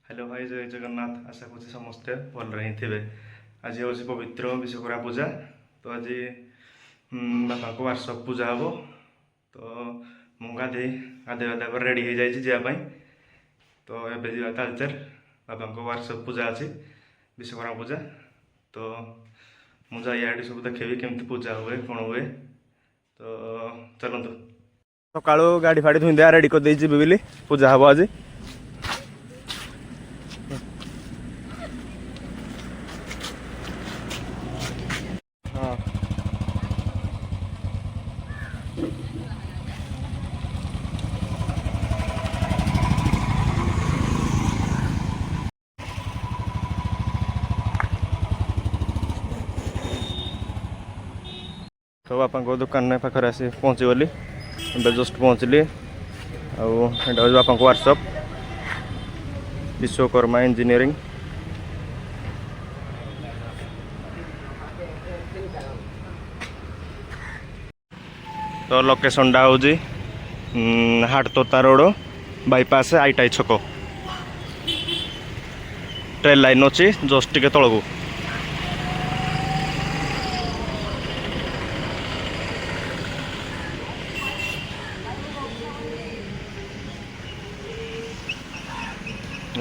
Hello भाई जय जगन्नाथ। आशा करुँ समस्ते भलरे ही थे। आज हूँ पवित्र विश्वकर्मा पूजा। तो आज बापा को वार्षिक पूजा हम। तो मु गाधे रेडी हो जावाई। तो ये जा तालचेर बापा को वार्षिक पूजा अच्छी विश्वकर्मा पूजा। तो मुझे इे सब देखेबी केमती पूजा हुए कौन हुए। तो चलतु सका गाड़ी फाड़ी धुई दिया रेडी कर बोली पूजा हम आज। तो बापा दुकान पाखे आसी पहुँचीगली। जस्ट पहुँचली। आटा बापा वर्कशॉप विश्वकर्मा इंजीनियरिंग। तो लोकेशन टा हूँ हाटतोता रोड बाईपास आईटाई छक ट्रेन लाइन अच्छी जस्ट टिके तलू।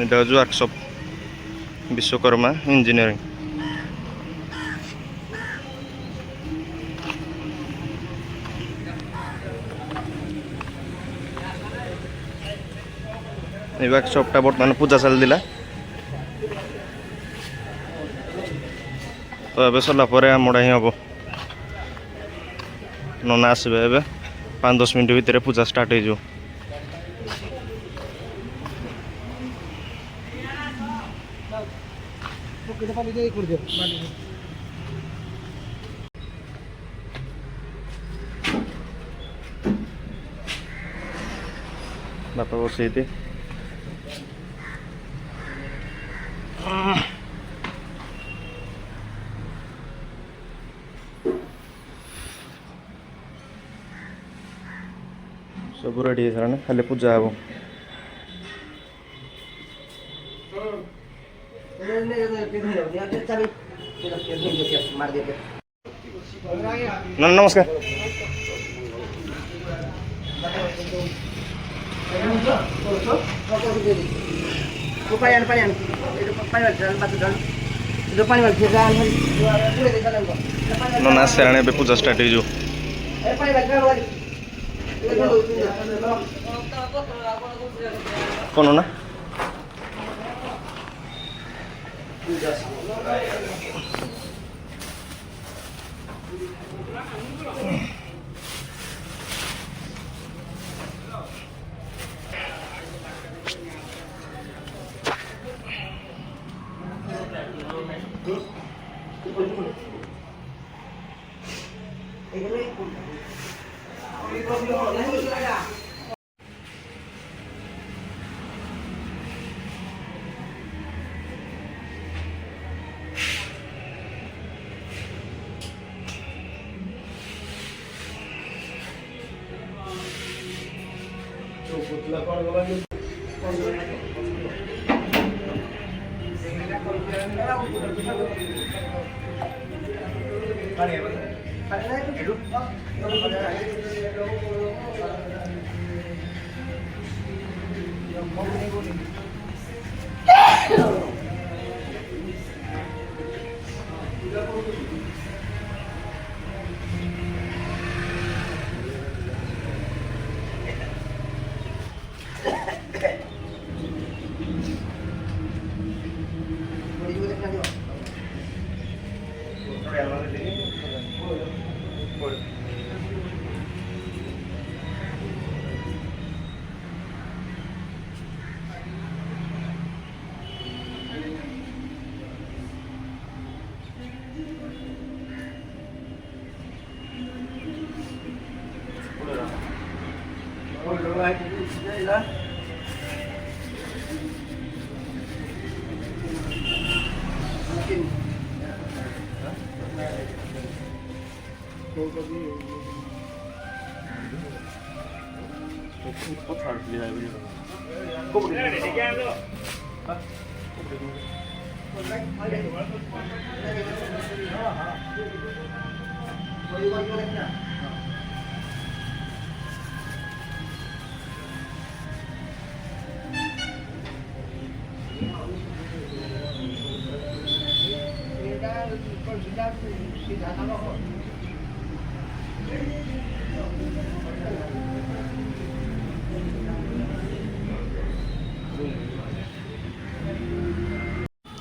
Workshop Vishwakarma engineering. वर्कशॉपटा बर्तमान पूजा चलता। तो ये सरला आमड़ा ही हम नना आसबे 5-10 मिनट भितर पूजा स्टार्ट हो। बापा बसई सब रेडी है खाली पूजा हम। नमस्कार। नना आसाने पूजा स्टार्ट हो कौन ना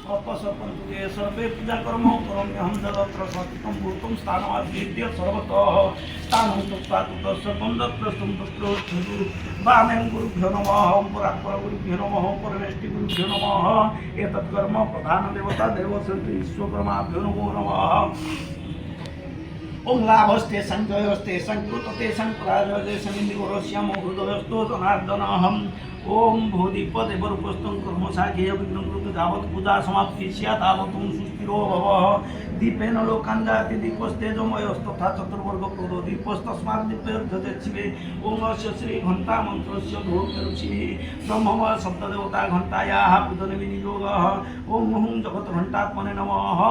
अपसर्पन्तु सर्वे पूजा कर्म करोम्यहं तदत्र सतितं भूतं स्थानमाद्येद्य सर्वतः स्थानं तत्त्वा तत्सर्वं तत्रस्तं तत्रोच्छतु वामें गुरुभ्यो नमः ओं परात्परगुरुभ्यो नमः परमेष्टिगुरुभ्यो नमः एतत् कर्म प्रधानदेवता देवसन्ति विश्वकर्माभ्यो नमो नमः ओं लाभस्ते संजयस्ते संकृतते संपराजयते समिन्दिगोरस्यामो हृदयस्तो जनार्दनहम् ओम भूदीपदे बरुपस्थं कर्मसाघेय विघ्नं कृत तावत् पूजा समाप्ति स्यात् तावत् सुस्थिरो भवः दीपेन लोकान् जायते दीपस्तेजोमयस्तथा चतुर्वर्गप्रोदो दीपस्तस्मात् दीप्यर्थते शिवे ओम अस्य श्री घण्टा मन्त्रस्य धूम्यरुचिः ब्रह्मवा शब्ददेवता घण्टायाः पूजने विनियोगः ओम हुं जगद्घण्टात्मने नमः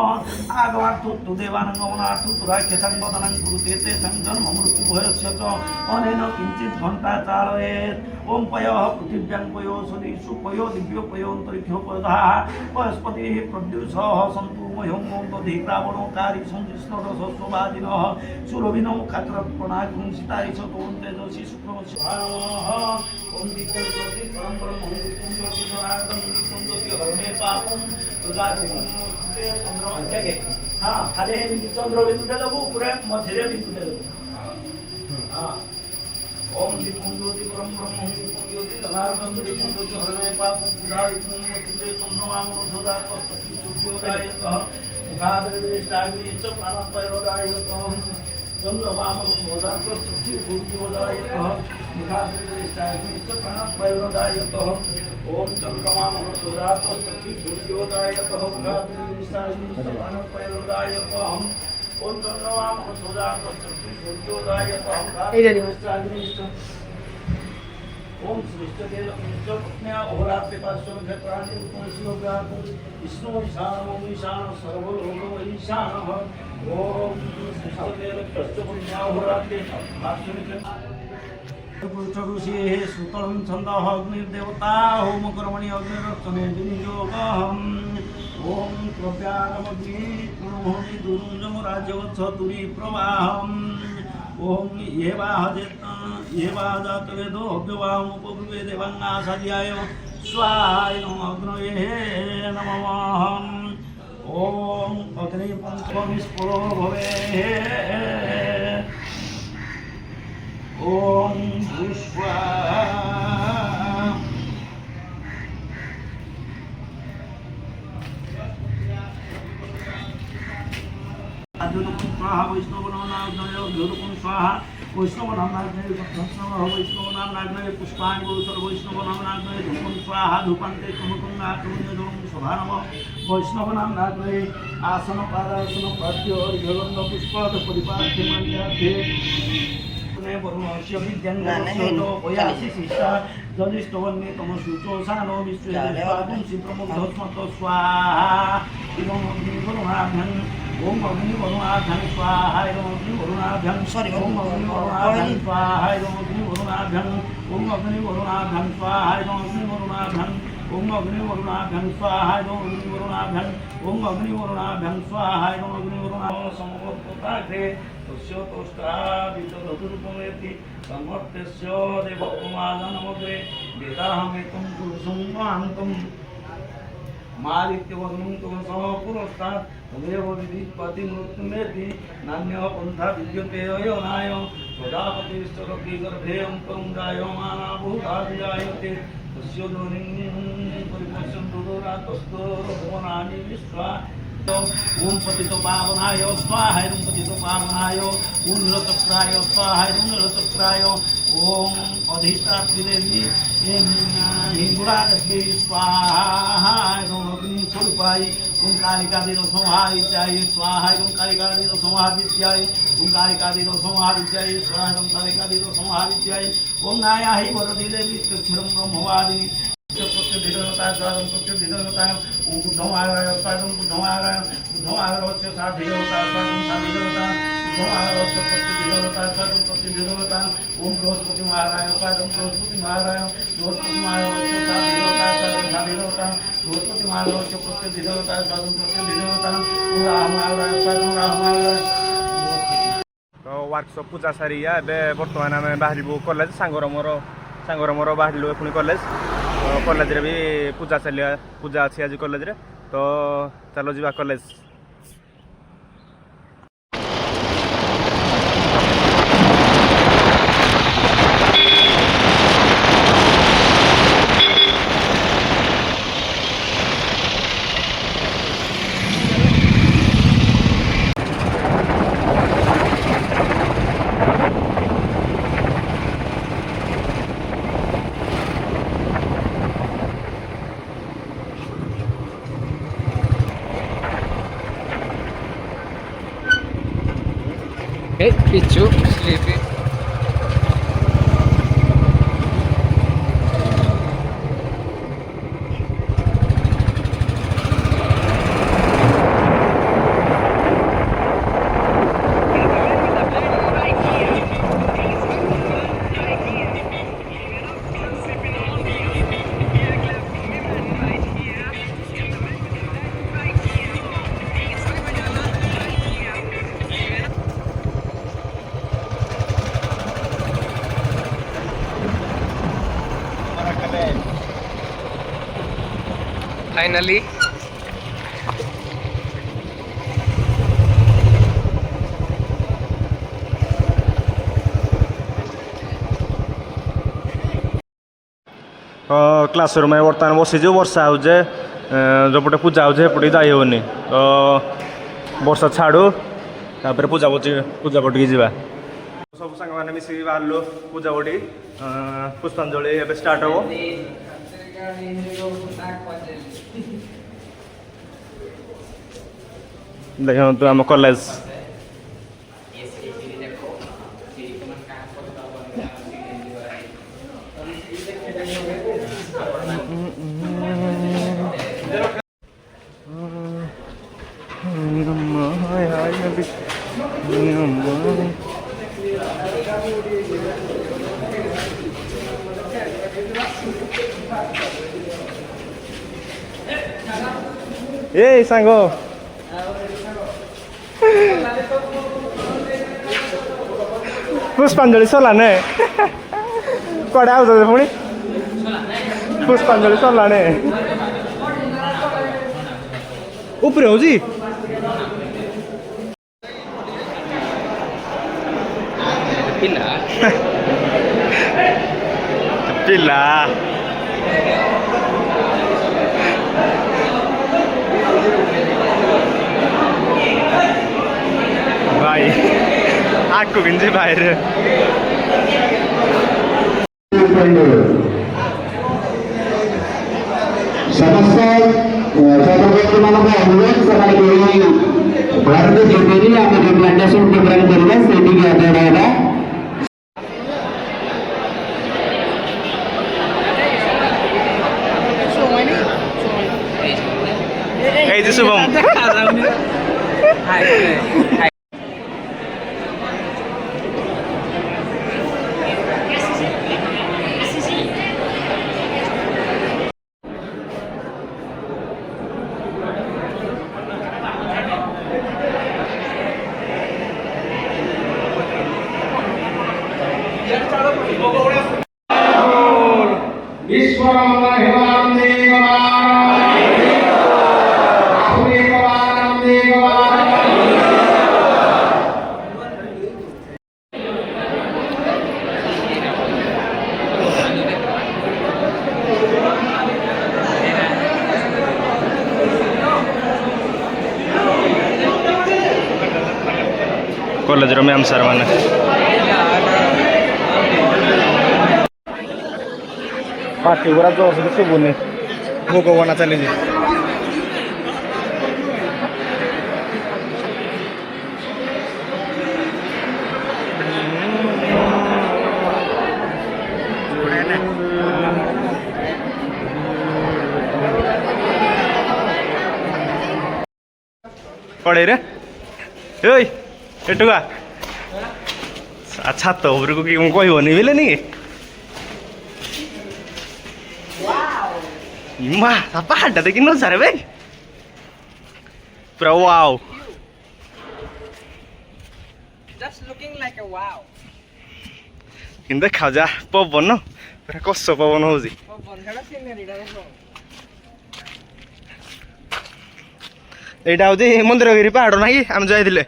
आगवार्थो देवानङ्गमनार्थो राक्षसं वदनं कुरुते ते संजन्ममृत्युभयस्य च अनेन किञ्चित् घण्टा चालयेत् ओम पयः पृथिव्यां पयो सदीषु पयो दिव्यो पयो अन्तरिक्षो पयः वनस्पतिः प्रद्युषः सन्तु मह्यं दधिप्रावणोकारी संजिष्णरसस्ववादिनः सुरभिनो खात्रत्पणाकुं सितारि सतों तेजसि शुक्रमस्यः ओम दिक्कर्जोति परं ब्रह्मं दिक्कर्जोति जनार्दनं दिक्कर्जोति हरणे पापं तुजाति चंद्रमा जगे हाँ खाली चंद्र बिंदुटे देबो पूरा मझिरे बिंदुटे देबो हाँ ओम दिक्कर्जोति परं ब्रह्मं दिक्कर्जोति जनार्दनं दिक्कर्जोति हरणे पापं तुजाति चंद्रमा सदा तत्सति सूर्योदयतः मुखादृष्टाग्निश्च प्राणपयोदायतः चंद्रमामोदास्तु सूर्योदयतः मुखादृष्टाग्निश्च प्राणपयोदायतः ओम चंद्रमामोदास्तु सूर्योदयतः मुखादृष्टाग्निश्च प्राणपयोदायतः ओम चंद्रमामोदास्तु सूर्योदयतः मुखादृष्टाग्निश्च ओम सृष्टदेव पत्न्या अहोरात्रे पार्श्वे प्राणी उपनिषदोग्रात विष्णु ईशान सर्वलोक ईशानः ओम सृष्टदेव पत्न्या अहोरात्रे पार्श्वे पुरुष ऋषि सुतलं छन्दः अग्निर्देवता होम कर्मणि अग्निरर्चने विनियोगः ओम कृप्यागमग्नि पूर्णभूमि दुरुञ्जम राज्यवत्सतुरी प्रवाहम् ओम ये जातवेदो अव्यवामुपब्रुवे देवांगासाध्याय स्वाहाय अग्नये नमः ओम अग्निपंचमस्फुरो भवे ओम भूस्वा स्वाहा वैष्णव स्वाहा वैष्णव नामनाग्नये वैष्णव नामनाग्नये पुष्पाणि गुरुसर वैष्णव नामनाग्नये धूपं स्वाहा धूपान्ते कुमुकुन्नाकुण्यधूपं स्वधा नमः वैष्णव नामनाग्नये आसन पादासन पाद्य अर्घ्यगन्ध पुष्पाद परिपाद्यमान्यार्थे वरुणस्य विद्याङ्गो वयासि शिष्टा जनिष्ठवन्ये तमशुचो सानो विश्वेदेवागुं शिप्रमुग्धस्मत स्वाहा इदं वरुणाभ्यं ओम अग्निवरुणाभ्यं स्वाहा ओम अग्निवरुणाभ्यं ओम अग्निवरुणाभ्यं स्वाहा ओम अग्निवरुणाभ्यं ओम अग्निवरुणाभ्यं स्वाहा ओम अग्निवरुणाभ्यं ओम अग्निवरुणाभ्यं स्वाहा ओम अग्निवरुणाभ्यं ओम अग्निवरुणाभ्यं स्वाहा ओम अग्निवरुणाभ्यं समवर्तताग्रे तस्य तोष्टावितधुरूपमेति समर्थस्य देवकुमारनमग्रे वेदाहमेतं पुरुषं महान्तं मादित्यवर्णं तमसः पुरस्तात् तमेव विधिपति मृत्युमेति नान्यः पन्था विद्यते अयनाय प्रजापतिश्चरति गर्भे अन्तरं जायमाना भूताभिजायते तस्य योनिं परिपश्यन्तु दुरातस्तो भुवनानि विश्वा ओम पतितो पावनाय स्वाहा ओम पतितो पावनाय ओम नीलचक्राय स्वाहा ओम नीलचक्राय ओम अधिष्ठात्री देवी हिंगुरादेवी स्वाहा ओम अग्निस्वरूपाय ओम कालिकादिनो संहारित्याय स्वाहा ओम कालिकादिनो संहारित्याय ओम कालिकादिनो संहारित्याय स्वाहा ओम कालिकादिनो संहारित्याय ओम नायाहि वरदी देवी क्षरं ब्रह्मवादिनी प्रत्यधिदेवता स्वादं प्रत्यधिदेवताय ओम बुद्धमाय स्वादं बुद्धमाय बुद्धमाय साधिदेवता स्वादं साधिदेवता बुद्धमाय प्रत्यधिदेवता स्वादं प्रत्यधिदेवता ओम बृहस्पति महाराय स्वादं बृहस्पति महाराय बृहस्पति महाराय साधिदेवता स्वादं साधिदेवता बृहस्पति महाराय प्रत्यधिदेवता स्वादं प्रत्यधिदेवता ओम रामाय स्वादं रामाय। तो वर्कशॉप पूजा सारी ए बर्तमान आम बाहर कॉलेज सांगर मोर बाहर पुणी कॉलेज तो कॉलेज रे भी पूजा चलिए पूजा अच्छी आज कॉलेज रे तो चलो जी college. Hey, Pichu, sleepy. Finally, classroom में बर्तमान बसीचु वर्षा हो जोपटे पूजा होपटे जाई होनी तो वर्षा छाड़ू तापर पूजा पटी जावा सब सांग मैंने मिसिक बाहर पूजा पटी पुष्पांजलि एवं स्टार्ट हम देखो आम कॉलेज ए सांग पुष्पांजलि सरलाने कड़े आउ पुणी पुष्पांजलि सरलाने ऊपर हो जी पिला भाई आग गिंजी बाहर समस्त छात्रछात्री मान अनुरोध से भारत जोड़ी आम जो प्लांटेसन प्रोग्राम करवा से आदर है शुभम कॉलेज मैम सर मैंने पार्टी पूरा जोर से शुभुनि भोग बना चली କଡ଼େଇରେ ଏଇ ଏଠୁକା ଛାତ ଉପରକୁ କି ମୁଁ କହିବନି ବିଲେନି ମା ପାହାଡ଼ଟା ଦେଖି ନଜାରେ ଭାଇ ପୁରା wow Just looking like a wow. କିନ୍ତୁ ଦେଖାଉ ଯା ପବନ ପୁରା କଷ ପବନ ହଉଛି Oh, ବନ୍ଧଟା ସିନେରୀଟା ଦେଖ। ଏଇଟା ହଉଛି ମନ୍ଦିରଗିରି ପାହାଡ଼ ନାହିଁ କି ଆମେ ଯାଇଥିଲେ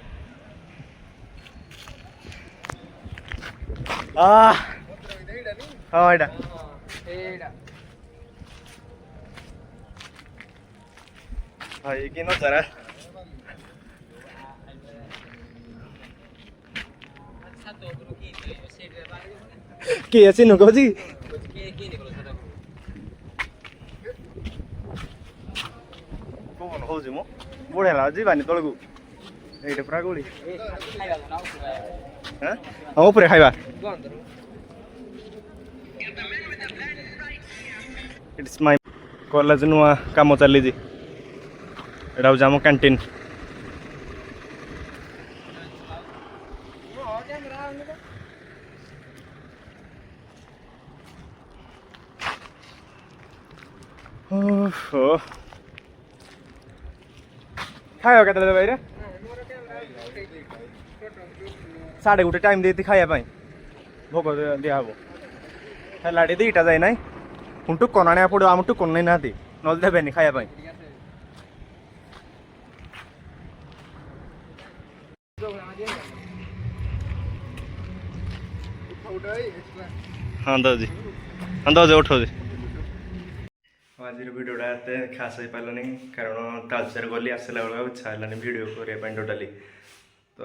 ହଁ ଏଇଟା ଏଇଟା ଭାଇ କି ନଜାରା କିଏ ଚିହ୍ନୁ କହୁଛି ପବନ ହଉଛି ମୁଁ ବଢ଼ିଆ ଲାଗୁଛି ଯିବାନି ତଳକୁ ଏଇଟା ପୁରା ଗୁଳି ହଁ ଉପରେ ଖାଇବା ଇଟ୍ସ ମାଇ କଲେଜ ନୂଆ କାମ ଚାଲିଛି ଏଇଟା ହେଉଛି ଆମ କ୍ୟାଣ୍ଟିନ୍ ଖାଇବା କେତେବେଳେ ଭାଇରେ 1:30 ଟାଇମ୍ ଦେଇଛି ଖାଇବା ପାଇଁ ଭୋଗ ଦିଆହବ ହେଲାଟି 2ଟା ଯାଇ ନାହିଁ ପୁଣି ଟୁକନ ଆଣିବାକୁ ପଡ଼ିବ ଆମ ଟୁକନ ନେଇ ନାହାନ୍ତି ନହେଲେ ଦେବେନି ଖାଇବା ପାଇଁ ହଁ ଦଉଛି ଉଠଉଛି ଆଜିର ଭିଡ଼ିଓଟା ଏତେ ଖାସ୍ ହେଇପାରିଲାନି କାରଣ ତାଲଚେର ଗଲି ଆସିଲା ବେଳକୁ ଆଉ ଇଚ୍ଛା ହେଲାନି ଭିଡ଼ିଓ କରିବା ପାଇଁ ଟୋଟାଲି ତ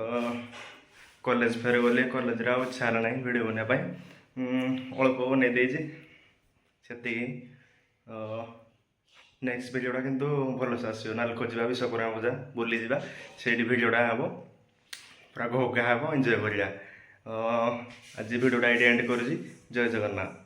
କଲେଜ ଫେରେ ଗଲି କଲେଜରେ ଆଉ ଇଚ୍ଛା ହେଲା ନାହିଁ ଭିଡ଼ିଓ ବନେଇବା ପାଇଁ ଅଳ୍ପ ବନେଇ ଦେଇଛି ସେତିକି ନେକ୍ସଟ ଭିଡ଼ିଓଟା କିନ୍ତୁ ଭଲସେ ଆସିବ ନାଲକୋ ଯିବା ବିଶ୍ୱକର୍ମା ପୂଜା ବୁଲିଯିବା ସେଇଠି ଭିଡ଼ିଓଟା ହେବ ପୁରା ଘୋଘା ହେବ ଏନ୍ଜୟ କରିବା ଆଜି ଭିଡ଼ିଓଟା ଏଇଠି ଏଣ୍ଡ କରୁଛି ଜୟ ଜଗନ୍ନାଥ।